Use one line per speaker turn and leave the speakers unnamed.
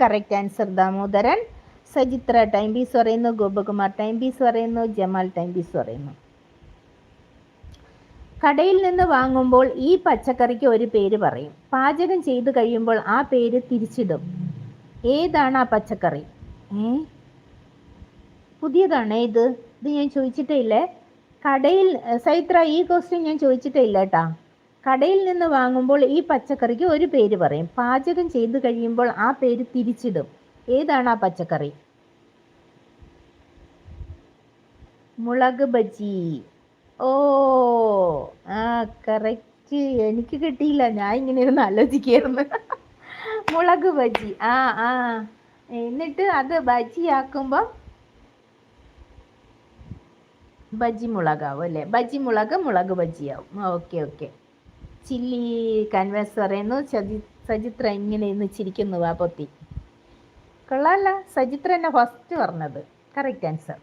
Correct answer Damodaran. Sajithra time piece പറയുന്നു. Gopakumar time piece പറയുന്നു. Jamal time piece പറയുന്നു. കടയിൽ നിന്ന് വാങ്ങുമ്പോൾ ഈ പച്ചക്കറിക്ക് ഒരു പേര് പറയും. പാചകം ചെയ്ത് കഴിയുമ്പോൾ ആ പേര് തിരിച്ചിടും. ഏതാണ് ആ പച്ചക്കറി? പുതിയതാണേ ഇത് ഞാൻ ചോദിച്ചിട്ടേ ഇല്ലേ. കടയിൽ സൈത്ര ഈ ക്വസ്റ്റ്യൻ ഞാൻ ചോദിച്ചിട്ടേ ഇല്ല കേട്ടാ. കടയിൽ നിന്ന് വാങ്ങുമ്പോൾ ഈ പച്ചക്കറിക്ക് ഒരു പേര് പറയും. പാചകം ചെയ്ത് കഴിയുമ്പോൾ ആ പേര് തിരിച്ചിടും. ഏതാണ് ആ പച്ചക്കറി? മുളക് ബജി. ഓ ആ കറക്റ്റ്. എനിക്ക് കിട്ടിയില്ല, ഞാൻ ഇങ്ങനെ ഇരുന്ന് ആലോചിക്കായിരുന്നു. മുളക് ബജി. ആ എന്നിട്ട് അത് ബജി ആക്കുമ്പോൾ ബജി മുളകാവും അല്ലേ? ബജി മുളക് ബജിയാവും. ഓക്കെ. ചില്ലി കൻവാസ് പറയുന്നു. സജിത്ര ഇങ്ങനെ ഇന്ന് ചിരിക്കുന്നു വാ പൊത്തി. കൊള്ളാല്ല, സജിത്ര എന്നെ ഫസ്റ്റ് പറഞ്ഞത്. Correct answer.